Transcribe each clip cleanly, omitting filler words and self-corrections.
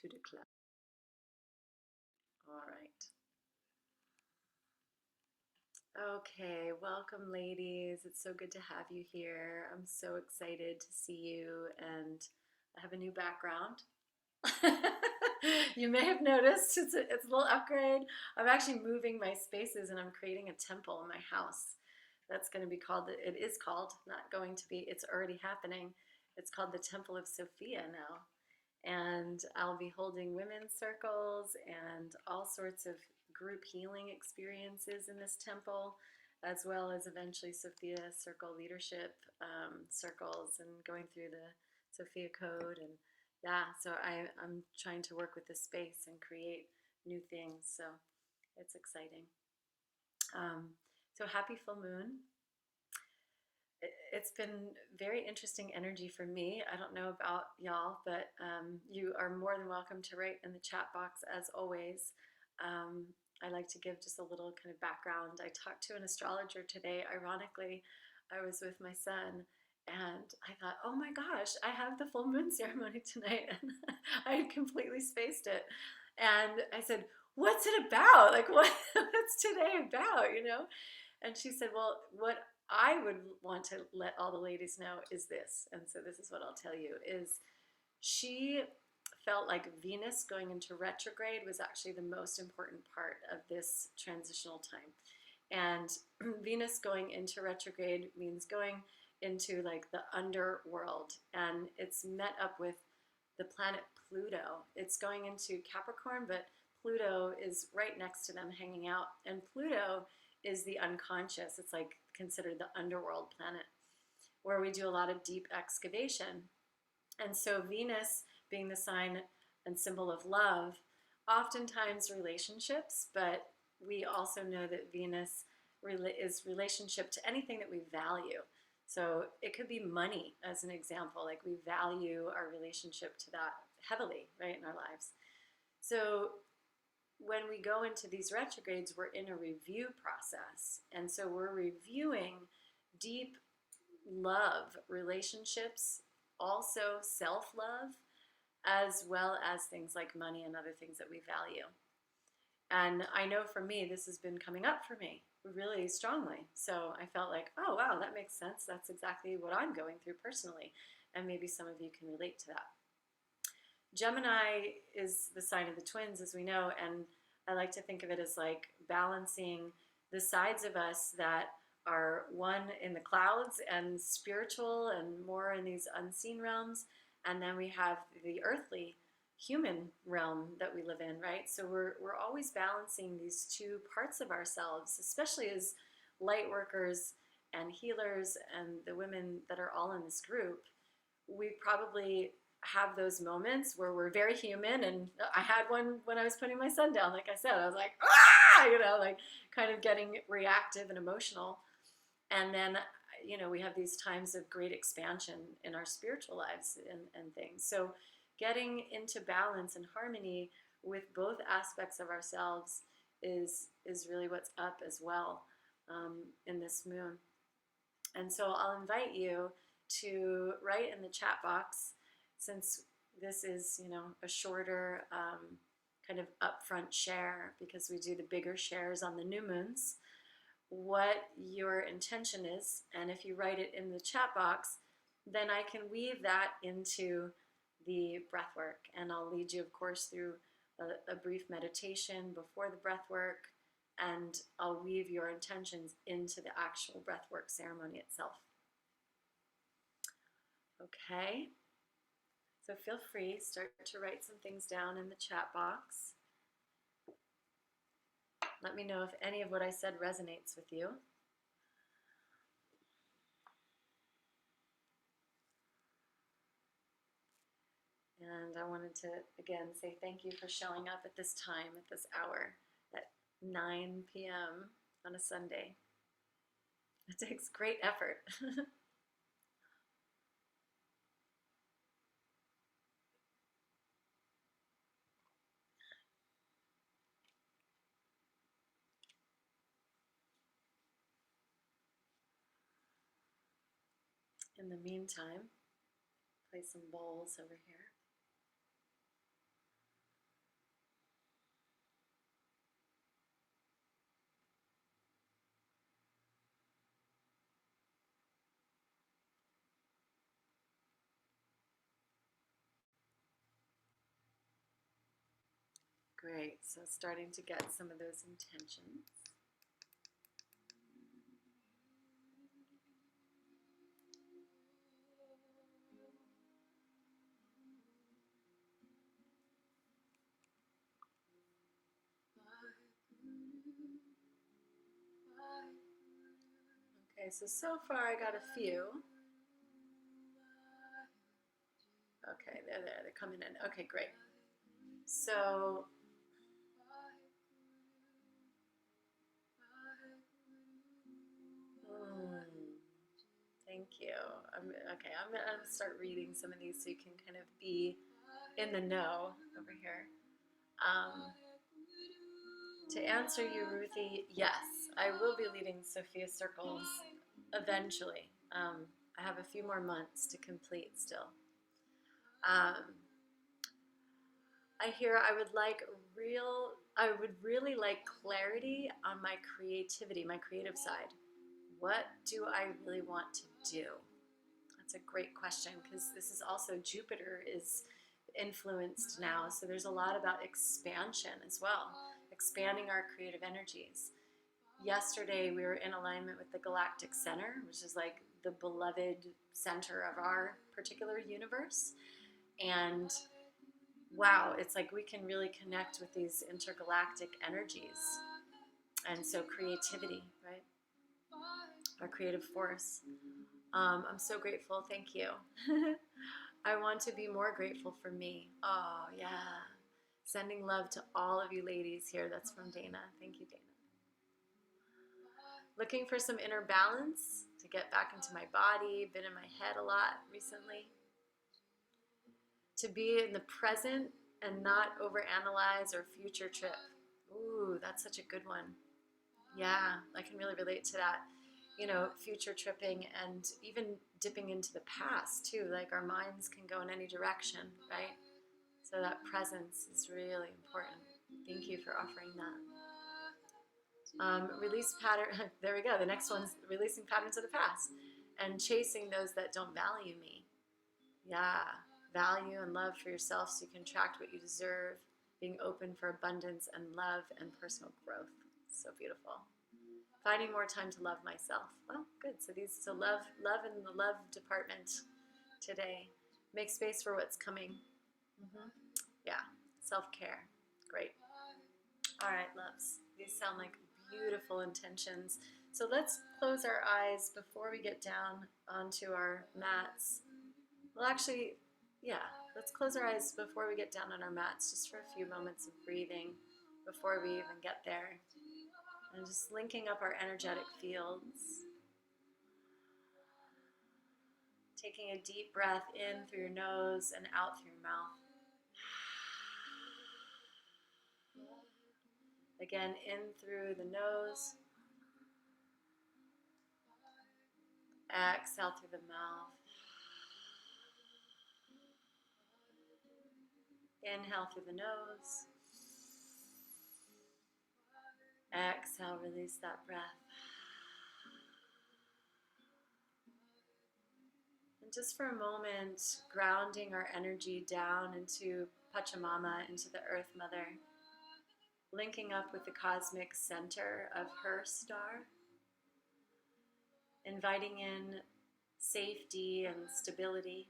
to declare. All right. Okay, welcome, ladies. It's so good to have you here. I'm so excited to see you, and I have a new background. You may have noticed it's a little upgrade. I'm actually moving my spaces and I'm creating a temple in my house. That's going to be called, it is called, not going to be, it's already happening. It's called the Temple of Sophia now. And I'll be holding women's circles and all sorts of group healing experiences in this temple, as well as eventually Sophia circle leadership circles and going through the Sophia code. And yeah, so I'm trying to work with the space and create new things. So it's exciting. So happy full moon. It's been very interesting energy for me. I don't know about y'all, but you are more than welcome to write in the chat box as always. I like to give just a little kind of background. I talked to an astrologer today. Ironically, I was with my son and I thought, oh my gosh, I have the full moon ceremony tonight. And I had completely spaced it. And I said, what's it about? Like, what's today about, you know? And she said, well, what I would want to let all the ladies know is this. And so this is what I'll tell you is she felt like Venus going into retrograde was actually the most important part of this transitional time. And Venus going into retrograde means going into like the underworld, and it's met up with the planet Pluto. It's going into Capricorn, but Pluto is right next to them hanging out. And Pluto is the unconscious. It's like considered the underworld planet where we do a lot of deep excavation. And so Venus being the sign and symbol of love, oftentimes relationships, but we also know that Venus is relationship to anything that we value. So it could be money as an example, like we value our relationship to that heavily, right, in our lives. So when we go into these retrogrades, we're in a review process. And so we're reviewing deep love relationships, also self-love, as well as things like money and other things that we value. And I know for me, this has been coming up for me really strongly. So I felt like, oh, wow, that makes sense. That's exactly what I'm going through personally. And maybe some of you can relate to that. Gemini is the sign of the twins, as we know, and I like to think of it as like balancing the sides of us that are one in the clouds and spiritual and more in these unseen realms, and then we have the earthly human realm that we live in, right? So we're always balancing these two parts of ourselves, especially as light workers and healers and the women that are all in this group. We probably have those moments where we're very human, and I had one when I was putting my son down. Like I said, I was like, ah, you know, like kind of getting reactive and emotional. And then, you know, we have these times of great expansion in our spiritual lives and things. So getting into balance and harmony with both aspects of ourselves is really what's up as well in this moon. And so I'll invite you to write in the chat box, since this is, you know, a shorter kind of upfront share, because we do the bigger shares on the new moons, what your intention is. And if you write it in the chat box, then I can weave that into the breath work. And I'll lead you, of course, through a brief meditation before the breath work, and I'll weave your intentions into the actual breath work ceremony itself. Okay. So feel free, start to write some things down in the chat box. Let me know if any of what I said resonates with you. And I wanted to, again, say thank you for showing up at this time, at this hour, at 9 p.m. on a Sunday. It takes great effort. In the meantime, play some bowls over here. Great. So starting to get some of those intentions. Okay, so far I got a few. Okay, they're coming in. Okay, great. So, thank you. Okay, I'm gonna start reading some of these so you can kind of be in the know over here. To answer you, Ruthie, yes, I will be leading Sophia Circles eventually. I have a few more months to complete still. I would really like clarity on my creativity, my creative side. What do I really want to do? That's a great question, because this is also Jupiter is influenced now, so there's a lot about expansion as well, expanding our creative energies. Yesterday we were in alignment with the Galactic Center, which is like the beloved center of our particular universe, and wow, it's like we can really connect with these intergalactic energies. And so creativity, right? Our creative force. I'm so grateful. Thank you. I want to be more grateful for me. Oh, yeah. Sending love to all of you ladies here. That's from Dana. Thank you, Dana. Looking for some inner balance to get back into my body. Been in my head a lot recently. To be in the present and not overanalyze or future trip. Ooh, that's such a good one. Yeah, I can really relate to that. You know, future tripping and even dipping into the past too. Like our minds can go in any direction, right? So that presence is really important. Thank you for offering that. Release pattern. There we go. The next one's releasing patterns of the past and chasing those that don't value me. Yeah, value and love for yourself so you can attract what you deserve. Being open for abundance and love and personal growth. So beautiful. Finding more time to love myself. Well, good. So love in the love department today. Make space for what's coming. Yeah, self-care. Great. All right, loves. These sound like beautiful intentions. So let's close our eyes before we get down onto our mats. Well, actually, yeah, let's close our eyes before we get down on our mats, just for a few moments of breathing before we even get there. And just linking up our energetic fields. Taking a deep breath in through your nose and out through your mouth. Again, in through the nose. Exhale through the mouth. Inhale through the nose. Exhale, release that breath. And just for a moment, grounding our energy down into Pachamama, into the Earth Mother, linking up with the cosmic center of her star, inviting in safety and stability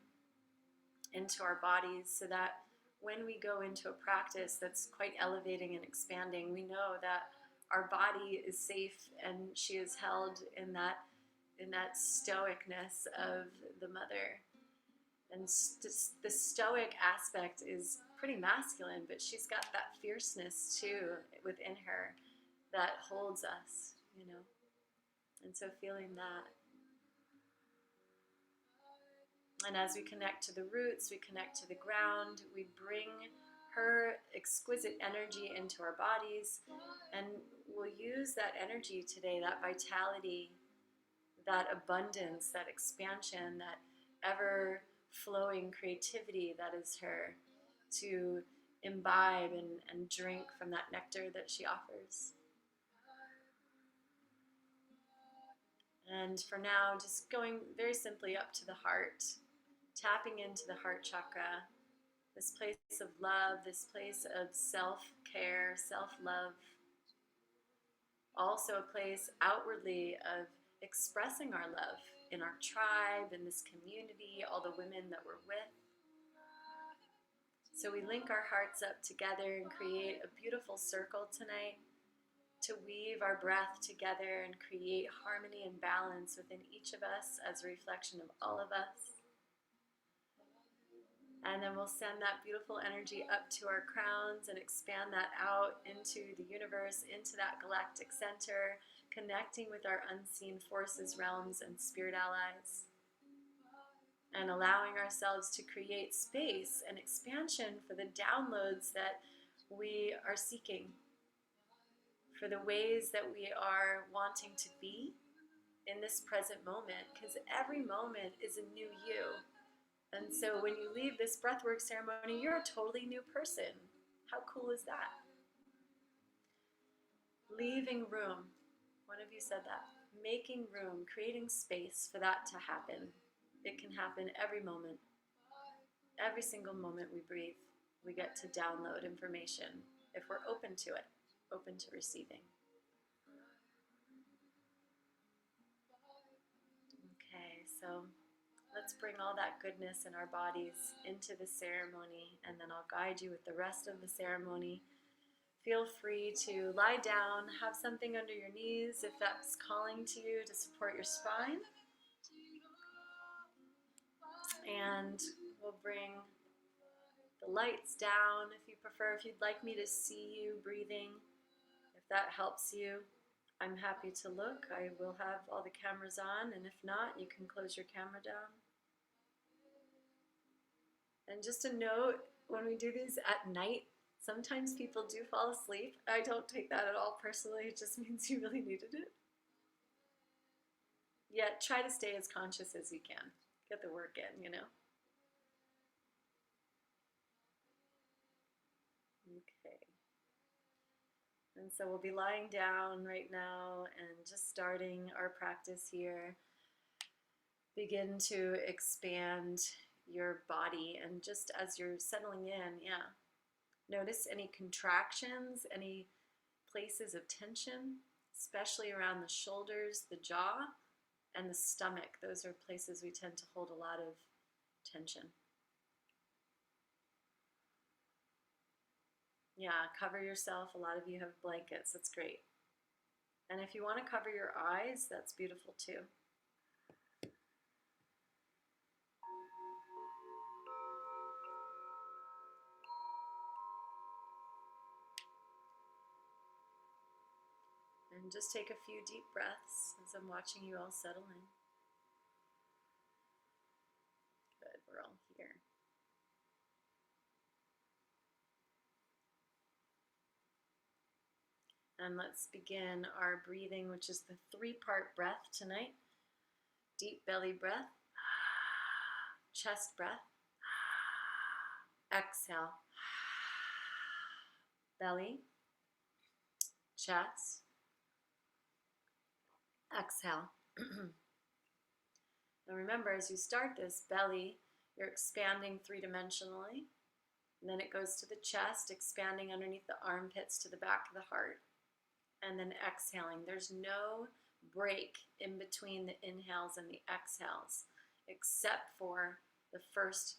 into our bodies so that when we go into a practice that's quite elevating and expanding, we know that our body is safe and she is held in that stoicness of the mother. And the stoic aspect is pretty masculine, but she's got that fierceness too within her that holds us, you know. And so feeling that. And as we connect to the roots, we connect to the ground, we bring her exquisite energy into our bodies, and we'll use that energy today, that vitality, that abundance, that expansion, that ever-flowing creativity that is her, to imbibe and drink from that nectar that she offers. And for now, just going very simply up to the heart, tapping into the heart chakra, this place of love, this place of self-care, self-love, also a place outwardly of expressing our love in our tribe, in this community, all the women that we're with. So we link our hearts up together and create a beautiful circle tonight to weave our breath together and create harmony and balance within each of us as a reflection of all of us. And then we'll send that beautiful energy up to our crowns and expand that out into the universe, into that galactic center, connecting with our unseen forces, realms, and spirit allies. And allowing ourselves to create space and expansion for the downloads that we are seeking, for the ways that we are wanting to be in this present moment, because every moment is a new you. And so when you leave this breathwork ceremony, you're a totally new person. How cool is that? Leaving room. One of you said that. Making room, creating space for that to happen. It can happen every moment. Every single moment we breathe, we get to download information if we're open to it, open to receiving. Okay, so let's bring all that goodness in our bodies into the ceremony, and then I'll guide you with the rest of the ceremony. Feel free to lie down, have something under your knees if that's calling to you to support your spine. And we'll bring the lights down if you prefer. If you'd like me to see you breathing, if that helps you, I'm happy to look. I will have all the cameras on, and if not, you can close your camera down. And just a note, when we do these at night, sometimes people do fall asleep. I don't take that at all personally. It just means you really needed it. Yet try to stay as conscious as you can. Get the work in, you know. Okay. And so we'll be lying down right now and just starting our practice here. Begin to expand your body, and just as you're settling in, notice any contractions, any places of tension, especially around the shoulders, the jaw, and the stomach. Those are places we tend to hold a lot of tension. Yeah, cover yourself. A lot of you have blankets. That's great. And if you want to cover your eyes, that's beautiful too. And just take a few deep breaths as I'm watching you all settle in. Good, we're all here. And let's begin our breathing, which is the 3-part breath tonight. Deep belly breath, chest breath, exhale, belly, chest, exhale. Now remember, as you start this belly, you're expanding 3-dimensionally. And then it goes to the chest, expanding underneath the armpits to the back of the heart. And then exhaling. There's no break in between the inhales and the exhales, except for the first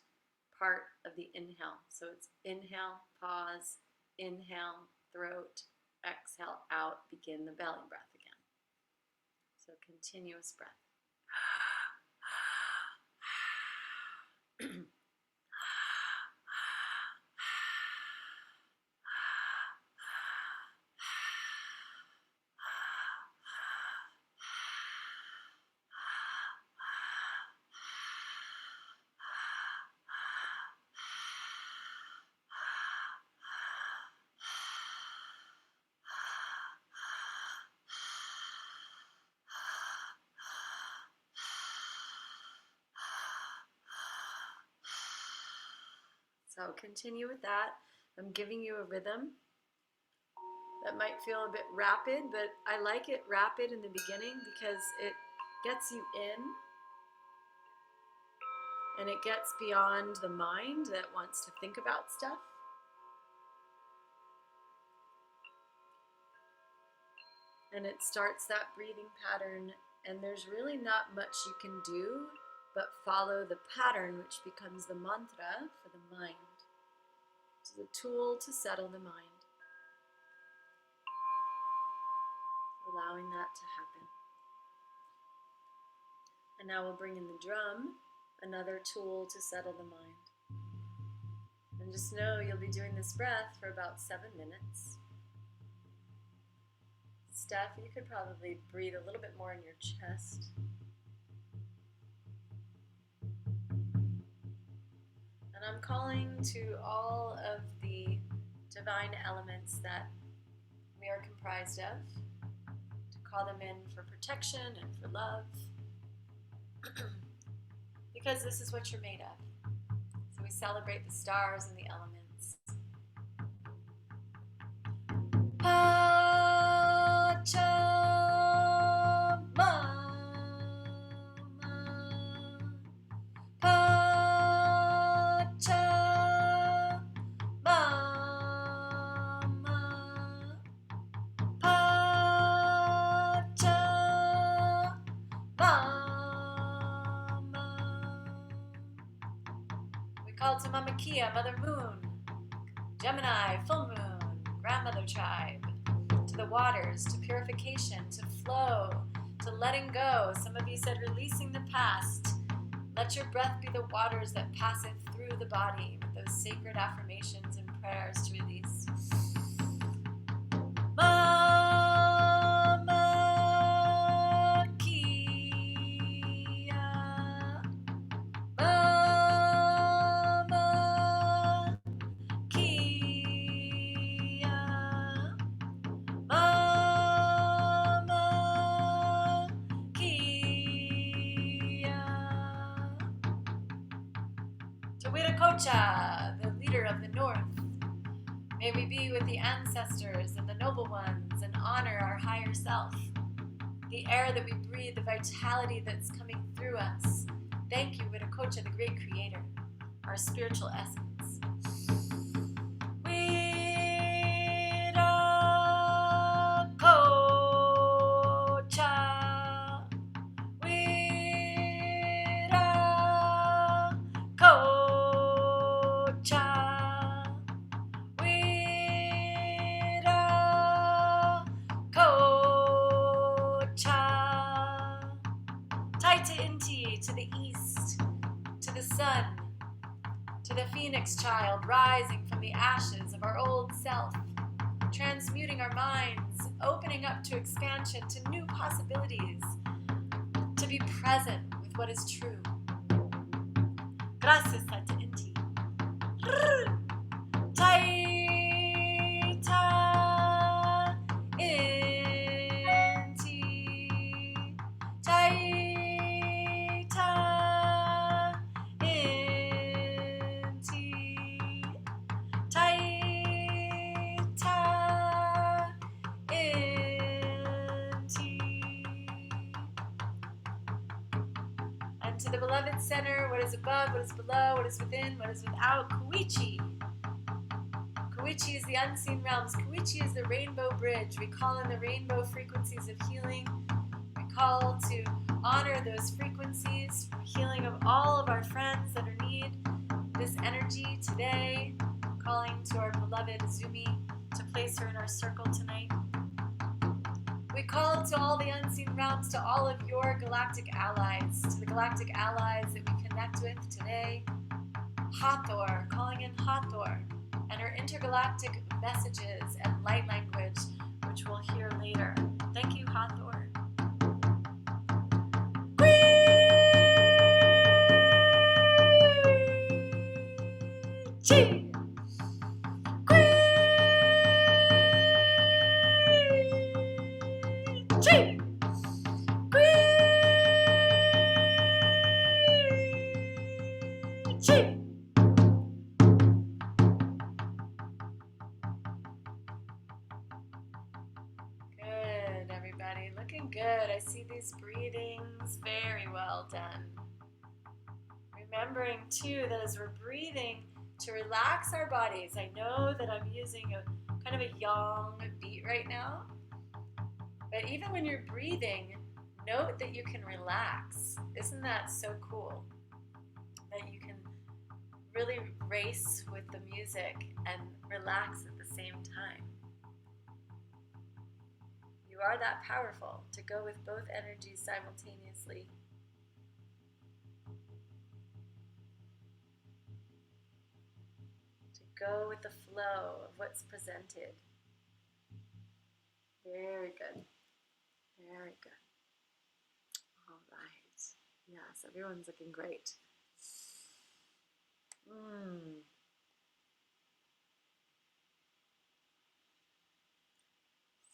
part of the inhale. So it's inhale, pause, inhale, throat, exhale, out, begin the belly breath again. So continuous breath. So continue with that. I'm giving you a rhythm that might feel a bit rapid, but I like it rapid in the beginning because it gets you in And it gets beyond the mind that wants to think about stuff. And it starts that breathing pattern, and there's really not much you can do but follow the pattern, which becomes the mantra for the mind. It's a tool to settle the mind, allowing that to happen. And now we'll bring in the drum, another tool to settle the mind. And just know you'll be doing this breath for about 7 minutes. Steph, you could probably breathe a little bit more in your chest. And I'm calling to all of the divine elements that we are comprised of, to call them in for protection and for love, because this is what you're made of. So we celebrate the stars and the elements. Call to Mama Kia, Mother Moon, Gemini, Full Moon, Grandmother Tribe, to the waters, to purification, to flow, to letting go. Some of you said releasing the past. Let your breath be the waters that passeth through the body, with those sacred affirmations and prayers to release. The leader of the North. May we be with the ancestors and the noble ones and honor our higher self, the air that we breathe, the vitality that's coming through us. Thank you, Witakocha, the great creator, our spiritual essence. To the east, to the sun, to the phoenix child rising from the ashes of our old self, transmuting our minds, opening up to expansion, to new possibilities, to be present with what is true. Gracias, Taita Inti. To the beloved center, what is above, what is below, what is within, what is without, Kuichi. Kuichi is the unseen realms. Kuichi is the rainbow bridge. We call in the rainbow frequencies of healing. We call to honor those frequencies for healing of all of our friends that need this energy today. Calling to our beloved Zumi to place her in our circle tonight. We call to all the unseen realms, to all of your galactic allies, to the galactic allies that we connect with today. Hathor, calling in Hathor, and her intergalactic messages and light language, which we'll hear later. Thank you, Hathor. Chi! Good, everybody. Looking good. I see these breathings. Very well done. Remembering too that as we're breathing, to relax our bodies. I know that I'm using a kind of a yang beat right now, but even when you're breathing, note that you can relax. Isn't that so cool? That you can really race with the music and relax at the same time. You are that powerful to go with both energies simultaneously. To go with the flow of what's presented. Very good. Very good. All right. Yes, everyone's looking great.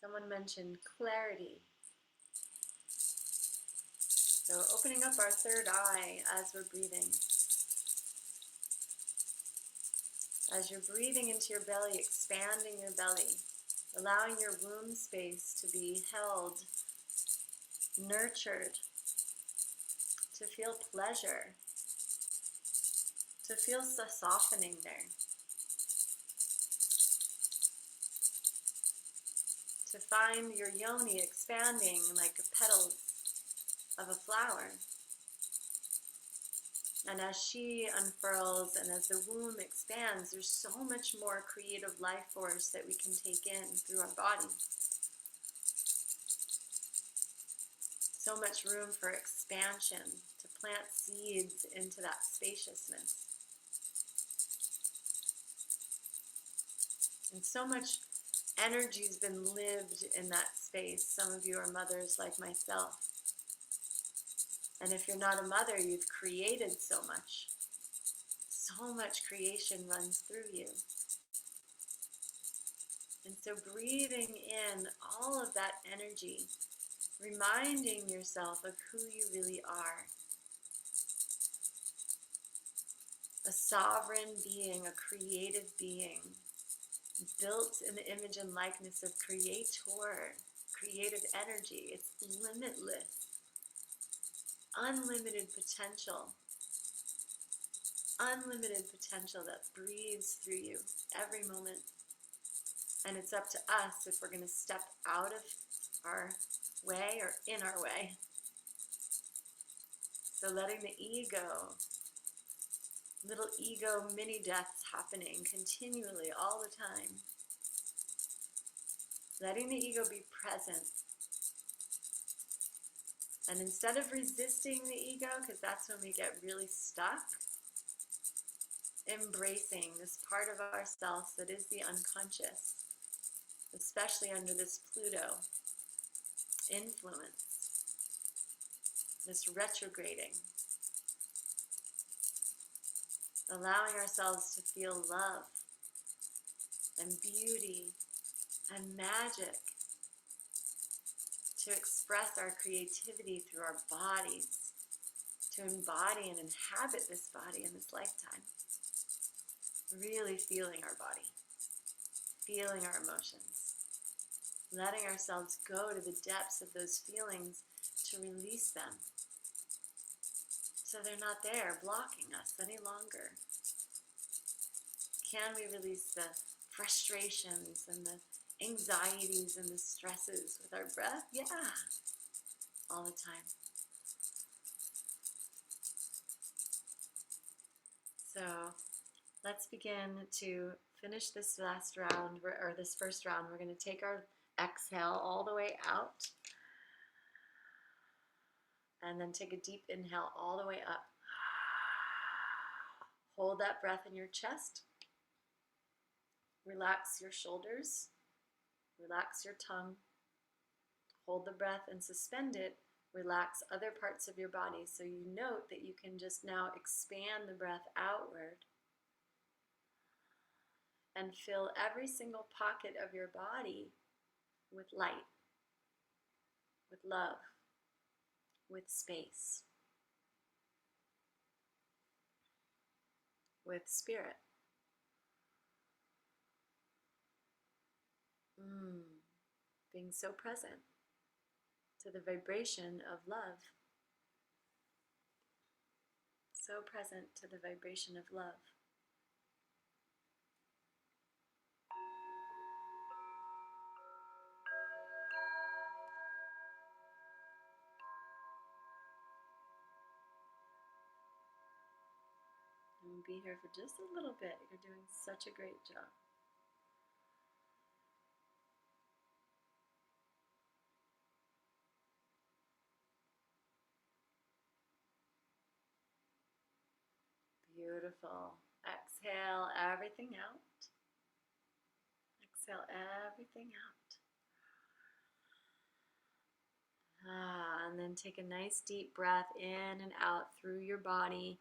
Someone mentioned clarity. So opening up our third eye as we're breathing. As you're breathing into your belly, expanding your belly, allowing your womb space to be held, nurtured, to feel pleasure, to feel the softening there, to find your yoni expanding like a petal of a flower. And as she unfurls and as the womb expands, there's so much more creative life force that we can take in through our body. So much room for expansion, to plant seeds into that spaciousness. And so much energy's been lived in that space. Some of you are mothers like myself. And if you're not a mother, you've created so much. So much creation runs through you. And so breathing in all of that energy, reminding yourself of who you really are. A sovereign being, a creative being, built in the image and likeness of Creator, creative energy. It's limitless. Unlimited potential that breathes through you every moment. And it's up to us if we're going to step out of our way or in our way. So letting the ego, little ego mini deaths happening continually all the time. Letting the ego be present. And instead of resisting the ego, because that's when we get really stuck, embracing this part of ourselves that is the unconscious, especially under this Pluto influence, this retrograding, allowing ourselves to feel love and beauty and magic, to express our creativity through our bodies, to embody and inhabit this body in this lifetime. Really feeling our body, feeling our emotions, letting ourselves go to the depths of those feelings to release them so they're not there blocking us any longer. Can we release the frustrations and the anxieties and the stresses with our breath? Yeah, all the time. So let's begin to finish this last round, or this first round. We're going to take our exhale all the way out, and then take a deep inhale all the way up. Hold that breath in your chest. Relax your shoulders. Relax your tongue. Hold the breath and suspend it. Relax other parts of your body, so you note that you can just now expand the breath outward and fill every single pocket of your body with light, with love, with space, with spirit. Being so present to the vibration of love. so present to the vibration of love. And we'll be here for just a little bit. You're doing such a great job. Beautiful. Exhale everything out. Exhale everything out. And then take a nice deep breath in and out through your body,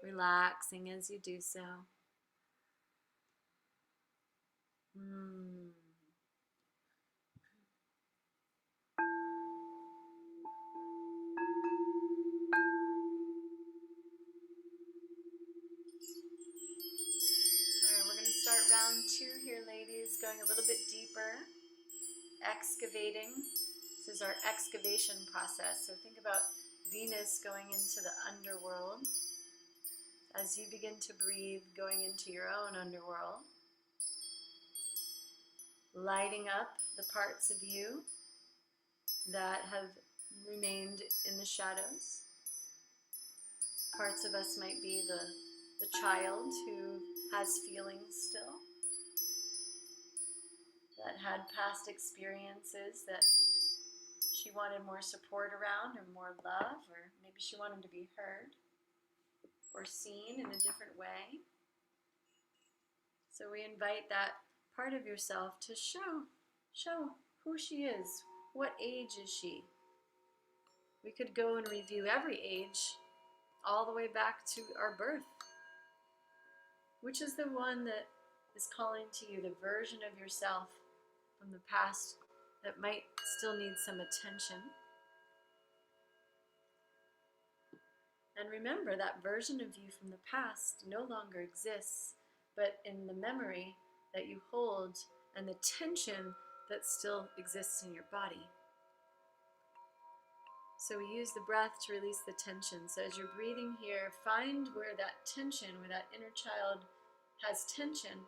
relaxing as you do so. Alright, we're going to start round 2 here, ladies, going a little bit deeper, excavating. This is our excavation process. So think about Venus going into the underworld. As you begin to breathe, going into your own underworld, lighting up the parts of you that have remained in the shadows. Parts of us might be the child who has feelings still, that had past experiences that she wanted more support around, or more love, or maybe she wanted to be heard or seen in a different way. So we invite that part of yourself to show who she is. What age is she? We could go and review every age all the way back to our birth. Which is the one that is calling to you, the version of yourself from the past that might still need some attention? And remember, that version of you from the past no longer exists, but in the memory that you hold and the tension that still exists in your body. So we use the breath to release the tension. So as you're breathing here, find where that tension, where that inner child has tension,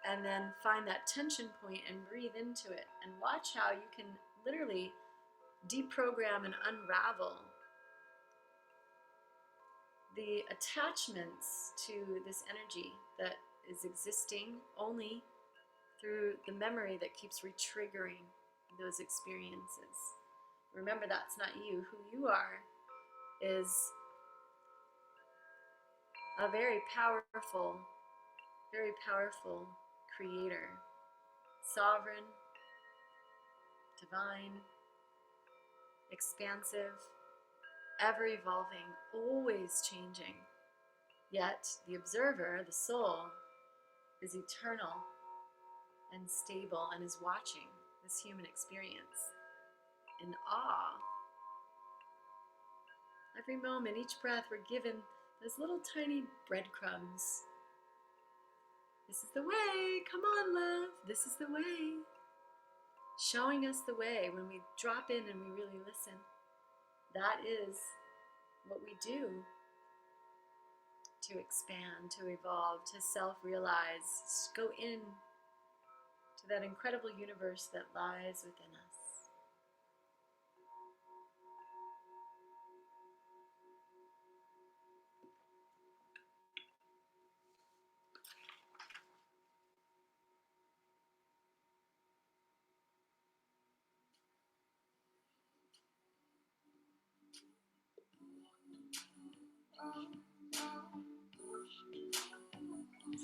and then find that tension point and breathe into it, and watch how you can literally deprogram and unravel the attachments to this energy that is existing only through the memory that keeps retriggering those experiences. Remember, that's not you. Who you are is a very powerful creator, sovereign, divine, expansive, ever evolving, always changing. Yet the observer, the soul, is eternal and stable and is watching this human experience in awe. Every moment, each breath, we're given those little tiny breadcrumbs. This is the way, come on, love, this is the way. Showing us the way when we drop in and we really listen. That is what we do to expand, to evolve, to self-realize, to go in to that incredible universe that lies within us.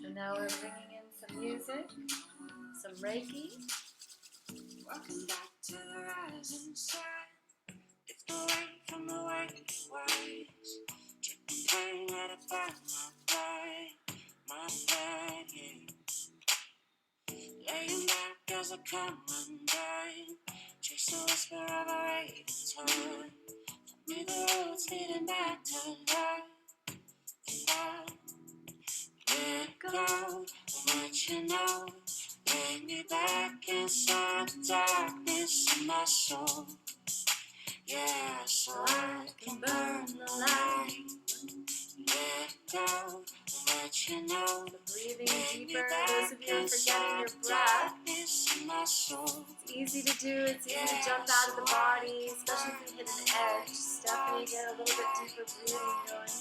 So now we're bringing in some music, some Reiki. Welcome back to the rising sun. It's away from the white waves. Dripping pain, let it burn my blood, yeah. Laying back as I come undone. Chase a whisper of a raven's horn. Tell me the roads leading back to love. Love. Let go of what you know. Bring me back inside the darkness of my soul. Yeah, so I can burn the light. Let go, let you know. Breathing deeper. Those of you who are forgetting your breath. It's easy to do. It's easy to jump out of the body, especially if you hit an edge. Stephanie, get a little bit deeper breathing going.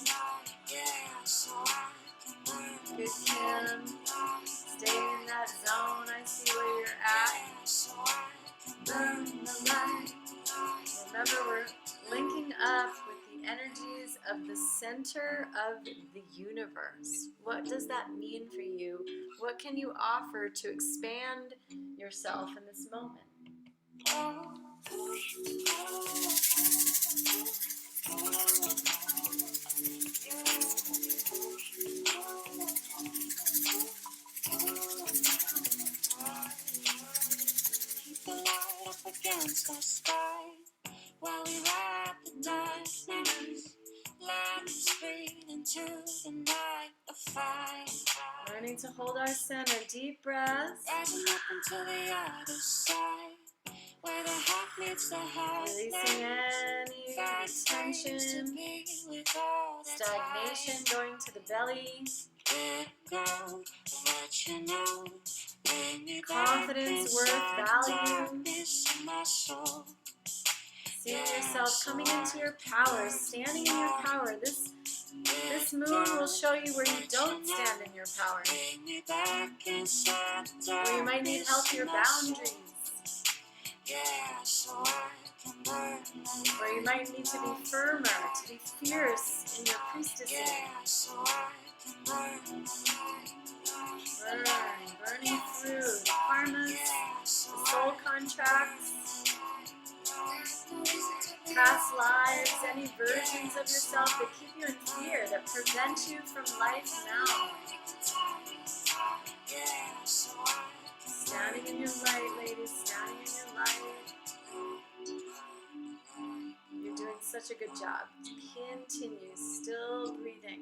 Good, Kim. Stay in that zone. I see where you're at. Burn the light. Remember, we're linking up with the energies of the center of the universe. What does that mean for you? What can you offer to expand yourself in this moment? Keep the light up against the sky while we ride the darkness. Let us breathe into the night of fire. Learning to hold our center. Deep breaths. Rising up into the other side where the heart meets the heart. Releasing any tension, stagnation, going to the belly. Let go, let you know. Confidence, worth, value. Seeing yourself coming into your power, standing in your power. This moon will show you where you don't stand in your power. Where you might need healthier boundaries. Where you might need to be firmer, to be fierce in your priestessing. Burning through the karmas, the soul contracts, past lives, any versions of yourself that keep you in fear, that prevent you from life now. Standing in your light, ladies, standing in your light. You're doing such a good job. Continue, still breathing.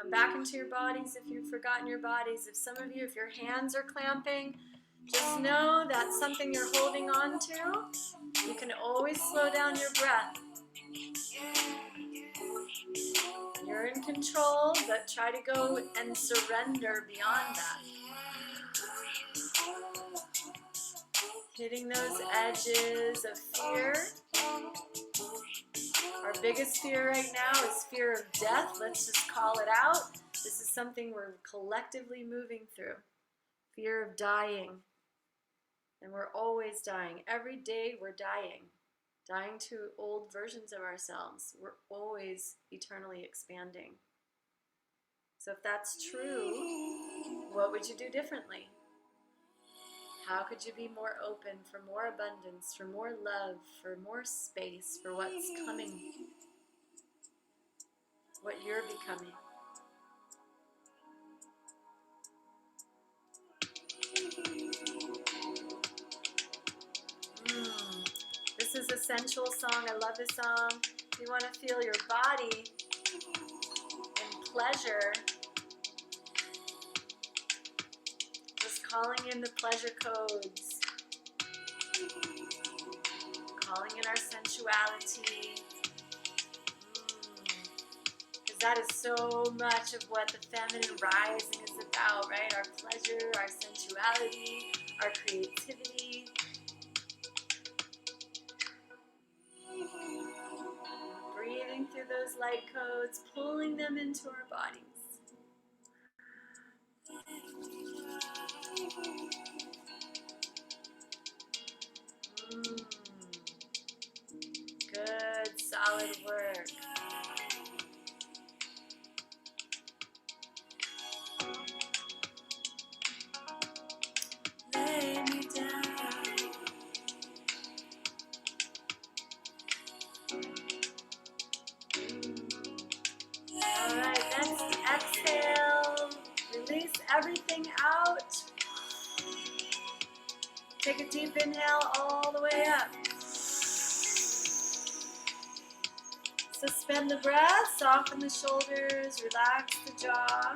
Come back into your bodies if you've forgotten your bodies. If some of you, if your hands are clamping, just know that's something you're holding on to. You can always slow down your breath. You're in control, but try to go and surrender beyond that. Hitting those edges of fear. Our biggest fear right now is fear of death. Let's just call it out. This is something we're collectively moving through. Fear of dying. And we're always dying. Every day we're dying. Dying to old versions of ourselves. We're always eternally expanding. So if that's true, what would you do differently? How could you be more open for more abundance, for more love, for more space, for what's coming, what you're becoming? This is a sensual song. I love this song. You want to feel your body in pleasure. Just calling in the pleasure codes. Calling in our sensuality. Because that is so much of what the feminine rising is about, right? Our pleasure, our sensuality, our creativity. Breathing through those light codes, pulling them into our bodies. Good, solid work. Lay me down. Alright, next exhale. Release everything out. Take a deep inhale all the way up. Suspend the breath, soften the shoulders, relax the jaw.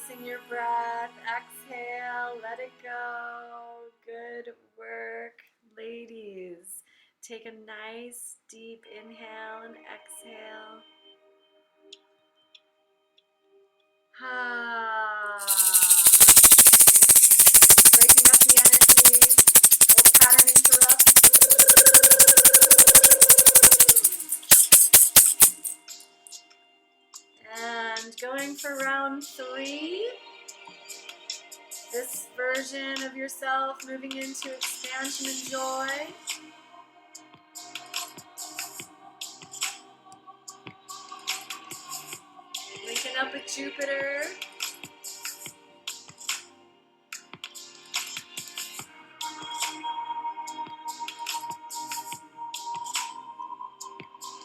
Releasing your breath. Exhale, let it go. Good work, ladies. Take a nice deep inhale and exhale. Breaking up the energy. Old pattern interrupt. And going for round 3. This version of yourself moving into expansion and joy. Linking up with Jupiter.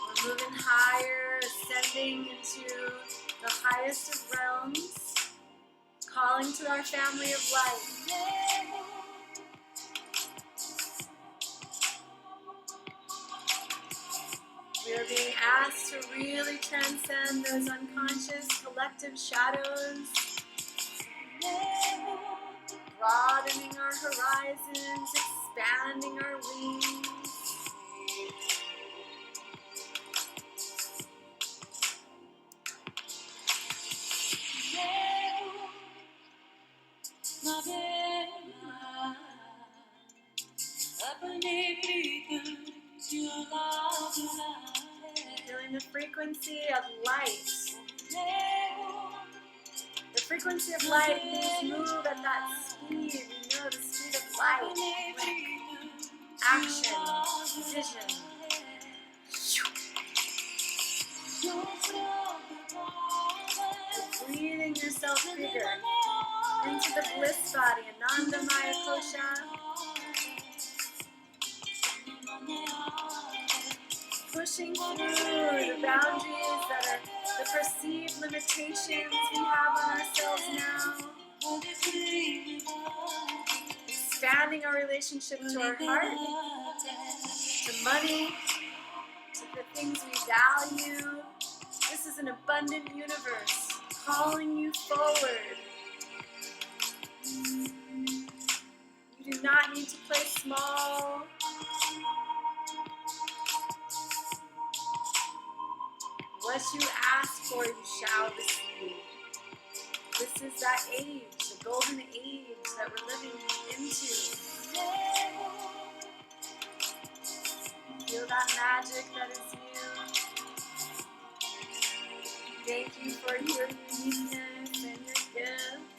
We're moving higher, ascending into the highest of realms. Calling to our family of light. We are being asked to really transcend those unconscious collective shadows, broadening our horizons, expanding our wings. Feeling the frequency of light. The frequency of light, we just move at that speed. You know, the speed of light. Action, vision. Breathing yourself bigger into the bliss body, Ananda Maya Kosha. Pushing through the boundaries that are the perceived limitations we have on ourselves now. Expanding our relationship to our heart, to money, to the things we value. This is an abundant universe calling you forward. You do not need to play small. What you ask for, you shall receive. This is that age, the golden age that we're living into. Feel that magic that is you. Thank you for your uniqueness and your gifts.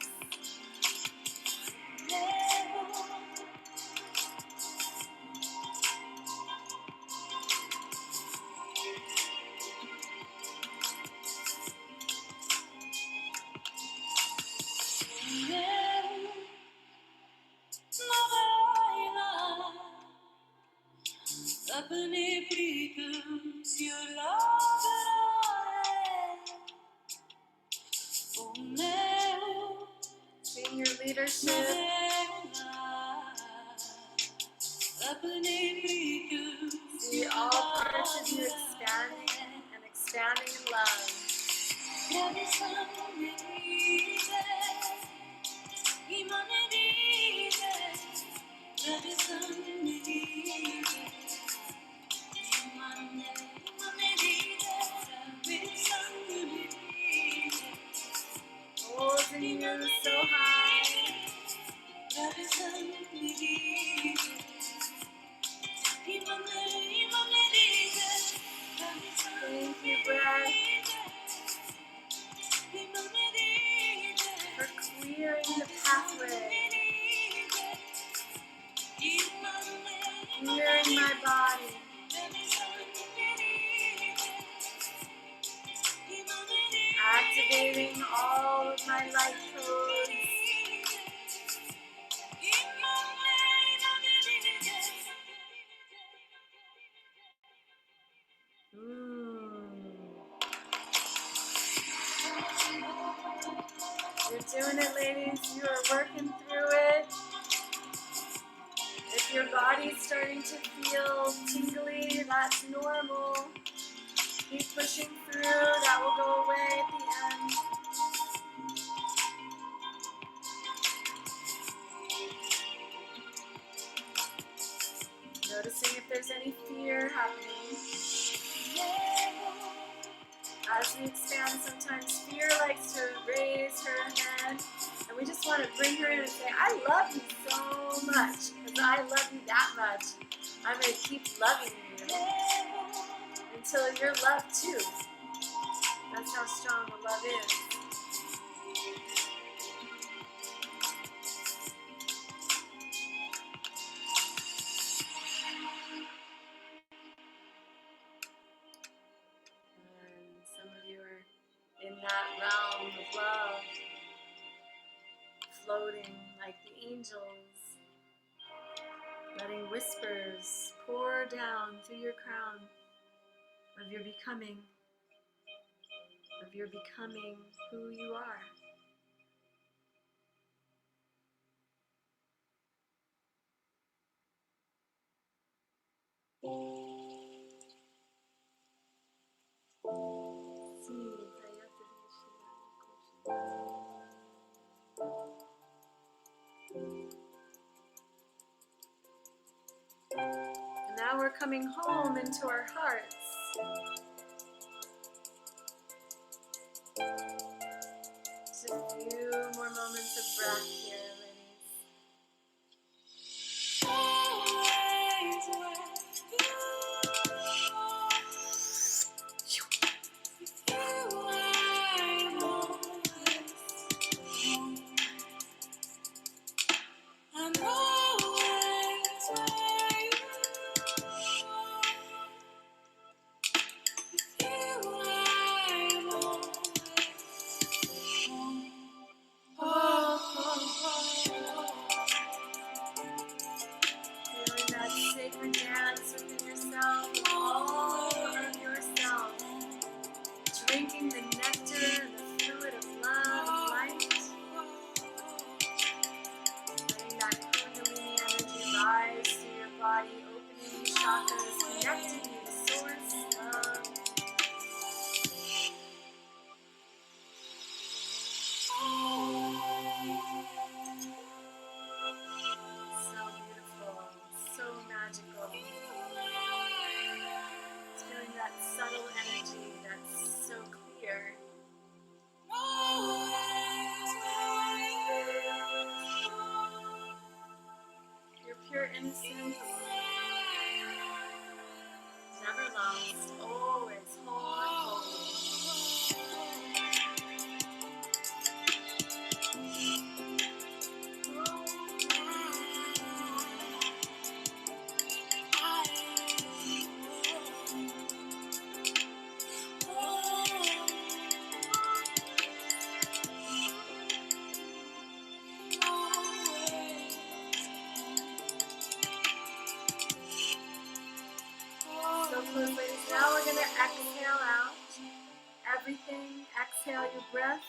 Seeing your leadership. See all parts of you expanding and expanding in love. Holding you so high. Thank you, breath, for clearing the pathway, clearing my body. Activating all of my light codes. You're doing it, ladies. You are working through it. If your body's starting to feel tingly, that's normal. Keep pushing through. That will go away at the end. there's any fear happening. As we expand, sometimes fear likes to raise her head, and we just want to bring her in and say, I love you so much, because I love you that much. I'm going to keep loving you until you're loved too. That's how strong the love is. And some of you are in that realm of love, floating like the angels, letting whispers pour down through your crown of your becoming who you are. And now we're coming home into our hearts. Just a few more moments of breath here, ladies. Feeling that sacred dance within yourself, all of yourself, drinking the nectar and the fluid of love and light, letting that kundalini energy rise through your body, opening the chakras, connecting you to source love. So beautiful, so magical. It's feeling that subtle energy that's so clear. Your pure innocence, never lost, always whole and holy. So close, ladies. Now we're going to exhale out everything. Exhale your breath.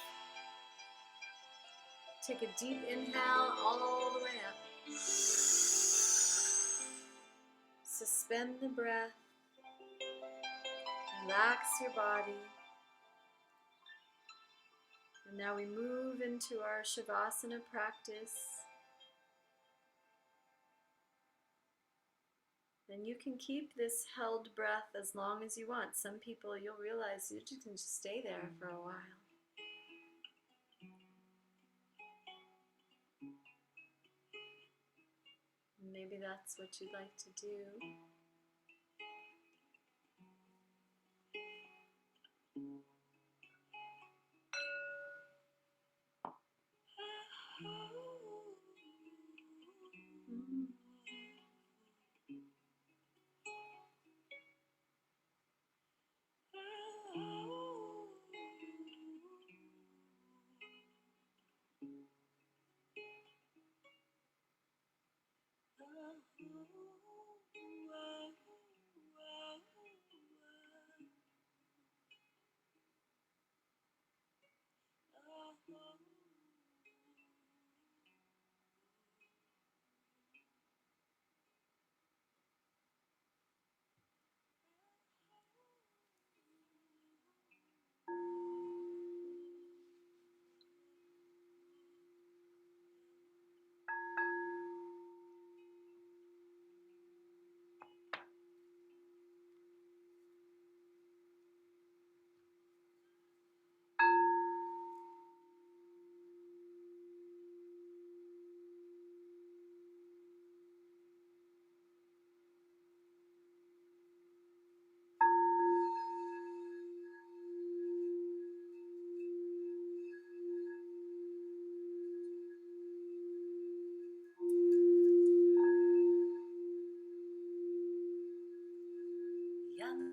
Take a deep inhale all the way up. Suspend the breath. Relax your body. And now we move into our Shavasana practice. And you can keep this held breath as long as you want. Some people, you'll realize you can just stay there for a while. Maybe that's what you'd like to do.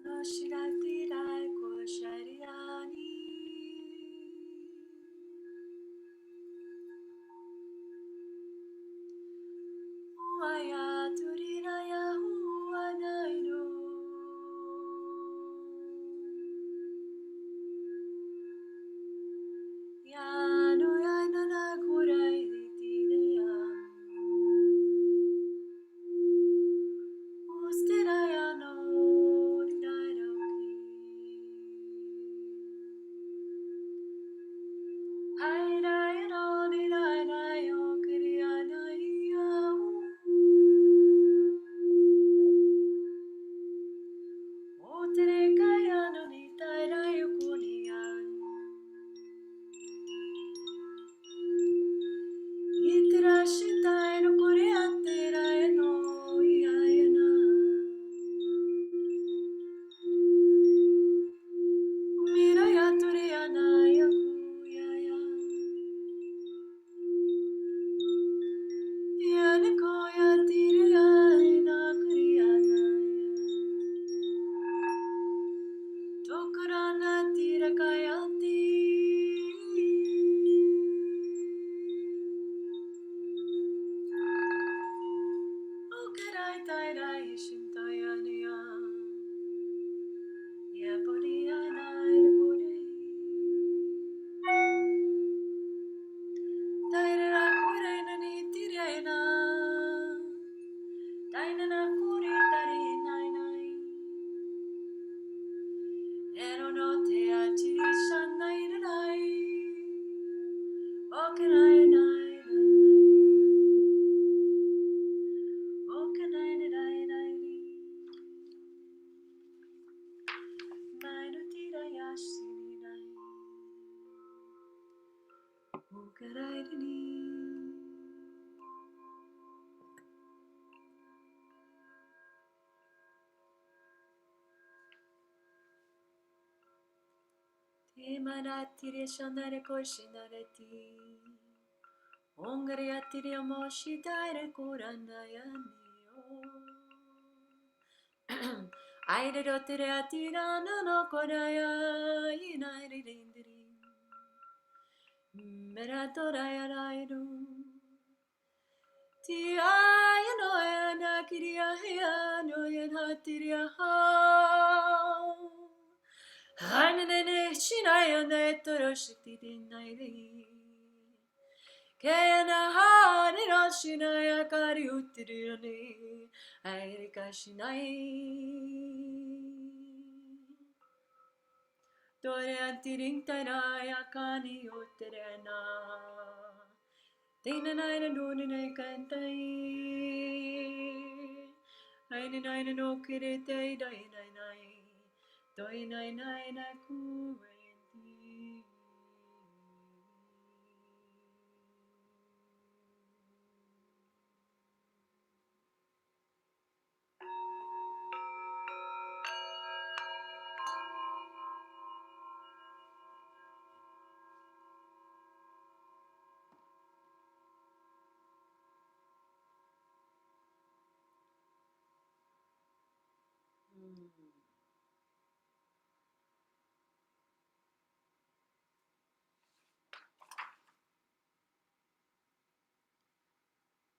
Shiratirai Koshariani Uaya Turiraya Huanairo Yano Yanana Kurai Ritidaya Ustirayano Ridairoki Hairayano Ridaiyo Kiriyanaya Uterekayano Nitarayo Kuniyan Itirashitai no Koreaterai no Iayana Miraya Turiyana Yakuyaya Yanikoya Tiriyana Kuriyana Tokurana Tirakayati Okarai Tairai Shintayaniya Yapuriyana Irkure Tairara Kurena Nitirena Tainana Kuri Tari Nai Nai Erono Te Achiri Shanai Rai Okanai Nai Okanai Nai Nai Nainu Tira Yashini Nai Okarai Ni Te Manatiri Shandare Koshinareti Ongari Atiri Moshi Daire Kuranayani Aire Rotere Atira no Koraya Inairi Rindiri Meratoraya Rairu Ti ayano yana kiria no yana tiria ha Hanene shinaya ne toroshiti dinairi Kena hari rashinaya kari utirirani Airika shinai Dore antiring taraya kani utirena Dina nine doni ne kantai Nine nine no kirete dai nine nine Doi nine nine kuenti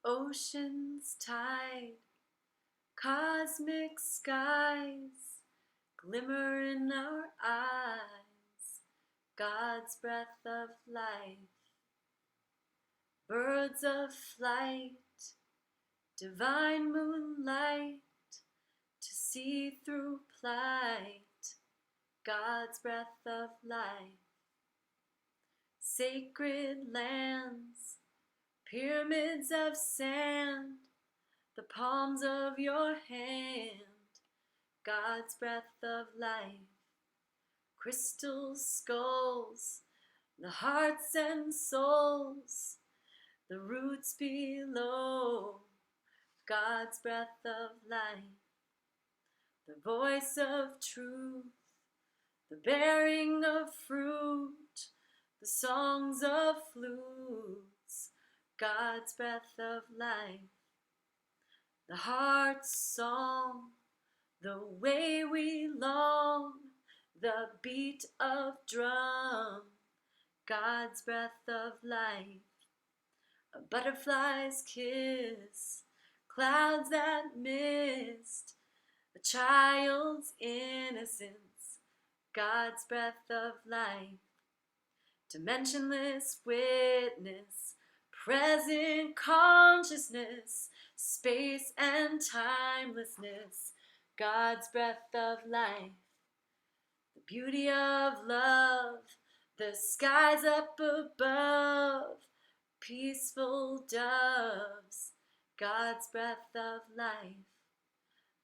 Oceans, tide, cosmic skies, glimmer in our eyes, God's breath of life, birds of flight, divine moonlight, to see through plight, God's breath of life, sacred lands, pyramids of sand, the palms of your hand, God's breath of life, crystal skulls, the hearts and souls, the roots below, God's breath of life, the voice of truth, the bearing of fruit, the songs of flutes, God's breath of life, the heart's song, the way we long, the beat of drum, God's breath of life, a butterfly's kiss, clouds that mist, a child's innocence, God's breath of life, dimensionless witness, present consciousness, space and timelessness, God's breath of life, the beauty of love, the skies up above, peaceful doves, God's breath of life,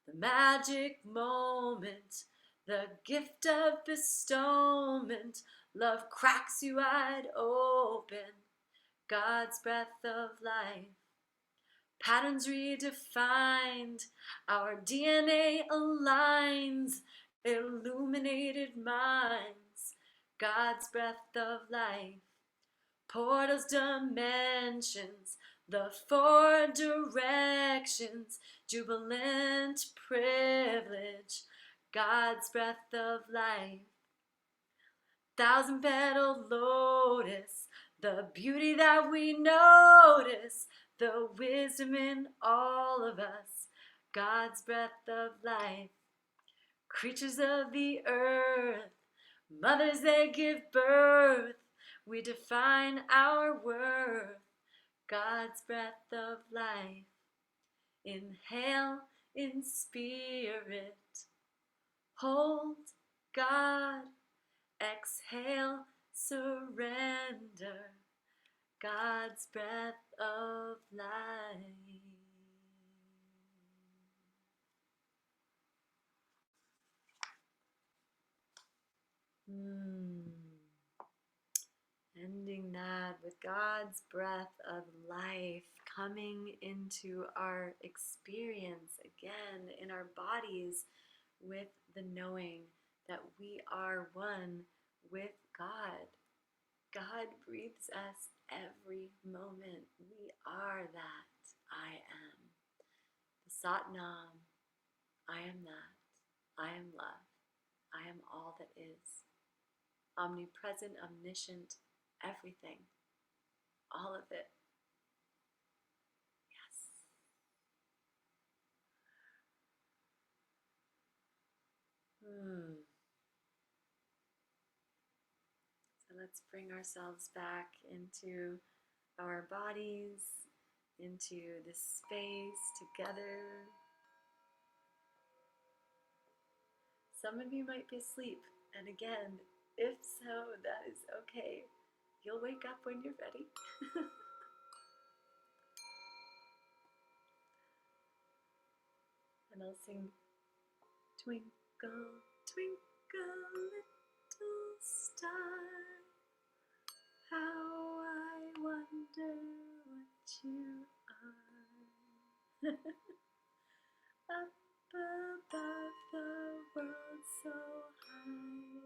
the magic moment, the gift of bestowment, love cracks you wide open, God's breath of life, patterns redefined, our DNA aligns, illuminated minds, God's breath of life, portals, dimensions, the four directions, jubilant privilege, God's breath of life, thousand-petaled lotus, the beauty that we notice, the wisdom in all of us, God's breath of life, creatures of the earth, mothers that give birth, we define our worth, God's breath of life, inhale in spirit, hold God, exhale, surrender, God's breath of life. Ending that with God's breath of life coming into our experience again in our bodies with the knowing that we are one with God. God breathes us every moment. We are that I am. The Sat Nam, I am that. I am love. I am all that is. Omnipresent, omniscient, everything. All of it. Yes. So let's bring ourselves back into our bodies, into this space together. Some of you might be asleep, and again, if so, that is okay. You'll wake up when you're ready. And I'll sing, twinkle, twinkle, little star, how I wonder what you are. Up above the world so high,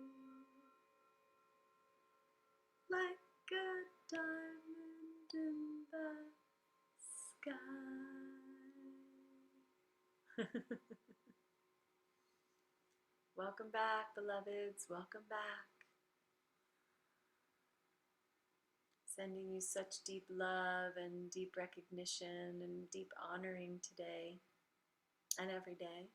like a diamond in the sky. Welcome back, beloveds. Welcome back. Sending you such deep love and deep recognition and deep honoring today and every day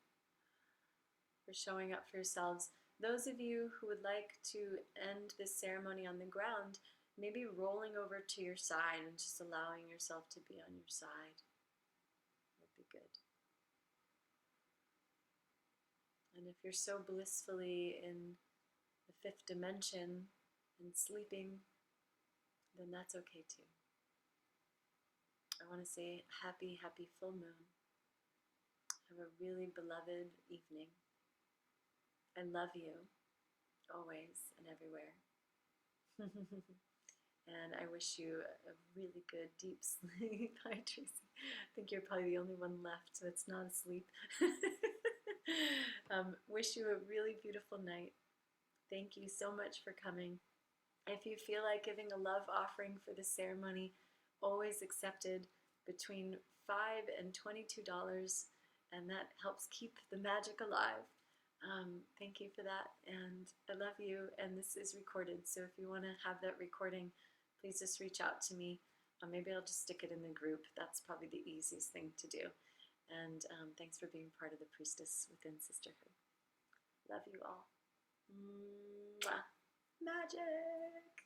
for showing up for yourselves. Those of you who would like to end this ceremony on the ground, maybe rolling over to your side and just allowing yourself to be on your side would be good. And if you're so blissfully in the fifth dimension and sleeping, then that's okay too. I want to say happy, happy full moon. Have a really beloved evening. I love you always and everywhere. And I wish you a really good deep sleep. Hi, Tracy. I think you're probably the only one left that's not asleep. Wish you a really beautiful night. Thank you so much for coming. If you feel like giving a love offering for this ceremony, always accepted between $5 and $22, and that helps keep the magic alive. Thank you for that, and I love you. And this is recorded, so if you want to have that recording, please just reach out to me. Maybe I'll just stick it in the group. That's probably the easiest thing to do. And thanks for being part of the Priestess Within Sisterhood. Love you all. Mwah. Magic!